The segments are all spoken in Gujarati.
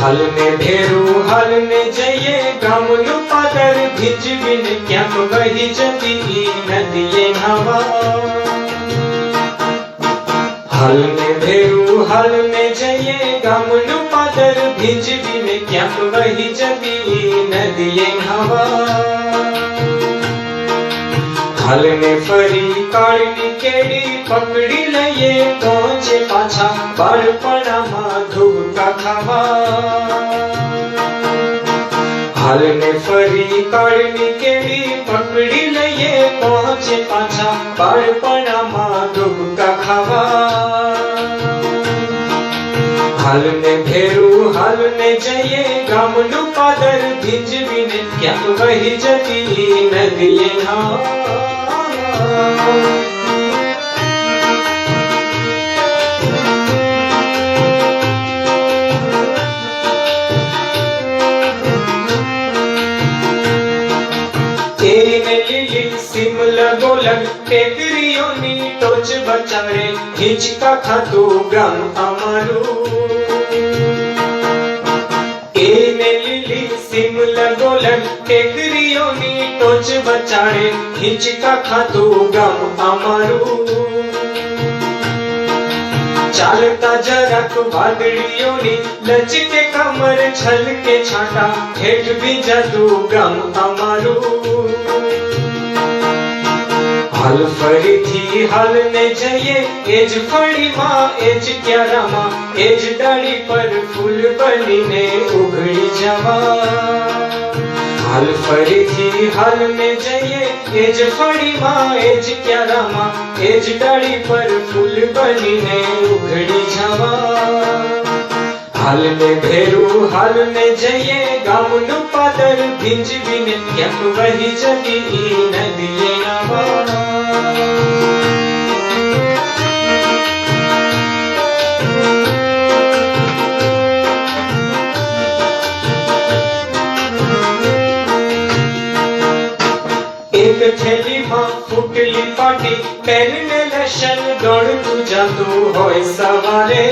હાલને ભેરું હાલને જઈએ ગામનું પાદર ભીંજવીને ક્યાંક વહી જતી નદીએ નાવા હાલને ભેરું હાલને જઈએ ગામનું પાદર ભીંજવીને ક્યાંક વહી જતી નદીએ નાવા હાલને ફરી કાળની કેડી પકડી લઈએ પહોંચે પાછા બાળપણામાં ધુબકા ખાવા હાલને ફરી કાળની કેડી પકડી લઈએ પહોંચે પાછા બાળપણામાં ધુબકા ખાવા હાલને ભેરું હાલને જઈએ ગામનું પાદર ભીંજવીને ક્યાંક વહી જતી નદીએ નાવા ગોલક ટેકરીઓની ટોચ બચાડે હિંચકા ખાતું ગામ અમારું એને લીલી સિમલા ગોલક ટેકરીઓની ટોચ બચાડે હિંચકા ખાતું ગામ અમારું ચાલતા જરાક વાદળીઓની લચકે કમર છલકે છાંટા હેઠ ભીંજાતું ગામ અમારું હાલ ફરીથી હાલને જઈએ એજ ફળીમાં એજ ક્યારામાં એજ ડાળી પર ફૂલ બનીને ઉઘડી જવા હાલ ફરીથી હાલને જઈએ એજ ફળીમાં એજ ક્યારામાં એજ ડાળી પર ફૂલ બનીને ઉઘડી જવા હાલને ભેરું હાલને જઈએ ગામનું પાદર ભીંજવીને ક્યાંક વહી જતી નદીએ નાવા એક થેલીમાં ફૂટલી પાટી પેનને લસણ દોડતું જાતું હોય સવારે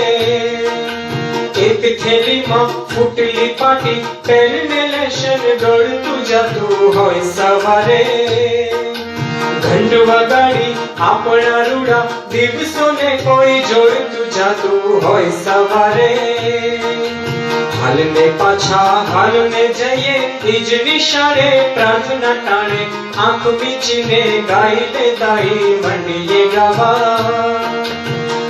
એક થેલીમાં ફૂટલી પાટી પેનને લસણ દોડતું જાતું હોય સવારે ઘંટ વગાડી આપણા રૂડા દિવસોને કોઈ જોડતું જાતું હોય સવારે હાલને પાછા હાલને જઈએ ઈજ નિશાળે પ્રાર્થના ટાણે આંખ મીચીને ગાઈ લેતાઈ મંડીએ ગાવા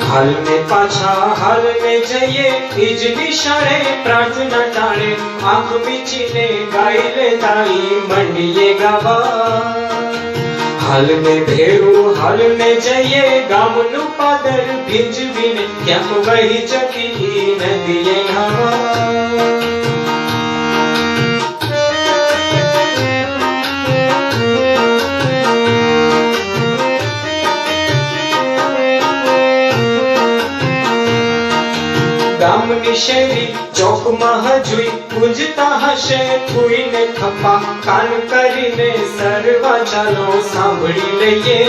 હાલને પાછા હાલને જઈએ ઈજ નિશાળે પ્રાર્થના ટાણે આંખ મીચીને ગાઈ લેતાઈ મંડીએ ગાવા હાલને ભેરું હાલને જઈએ ગામનું પાદર ભીંજવીને ક્યાંક વહી જતી નદીએ નાવા ગામની શેરી ચોકમાં હજુય ગુંજતા હશે ફૂઈને ખપા કાન કરીને સરવા ચાલો સાંભળી લઈએ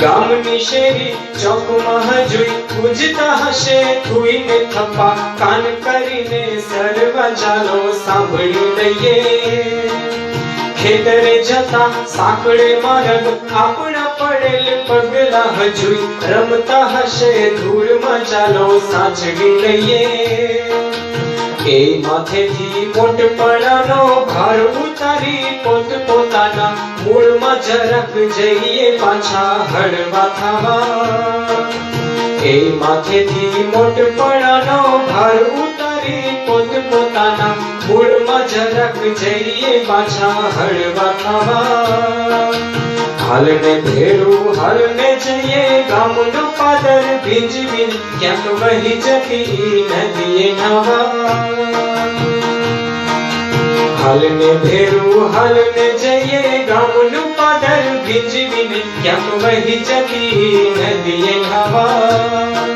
ગામની શેરી ચોકમાં હજુય ગુંજતા હશે ફૂઈને ખપા કાન કરીને સરવા ચાલો સાંભળી લઈએ ખેતરે જતા સાંકળે માર્ગ આપણા પડેલ પગલા હજુય રમતા હશે ધૂળમાં ચાલો સાચવી લઈએ એ માથેથી મોટપણાનો ભાર ઉતારી પોતપોતાના મૂળમાં જરાક જઈએ પાછા હળવા થવા એ માથેથી મોટપણાનો ભાર ઉતારી પોતપોતાના મૂળમાં જરાક જઈએ પાછા હળવા થવા હાલને ભેરું હાલને જઈએ ગામનું પાદર ભીંજવીને ક્યાંક વહી જતી નદીએ નાવા હાલને ભેરું હાલને જઈએ ગામનું પાદર ભીંજવીને ક્યાંક વહી જતી નદીએ નાવા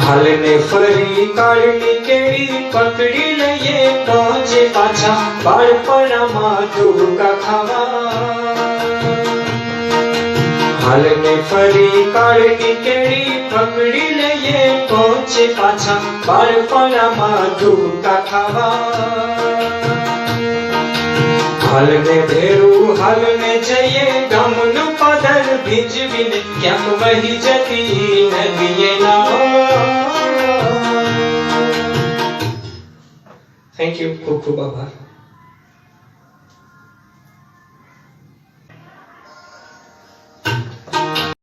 હાલને ફરી કાળની કેડી પકડી લઈએ પહોંચે પાછા બાળપણામાં ધુબકા ખાવા હાલને ફરી કાળની કેડી પકડી લઈએ જઈએ પહોંચે પાછા બાળપણમાં ધૂકા ખાવા. હાલને ભેરું હાલને જઈએ ગામનું પદર ભીંજવીને ક્યાંક વહી જતી નદીએ ના. થેન્ક યુ, ખૂબ ખૂબ આભાર.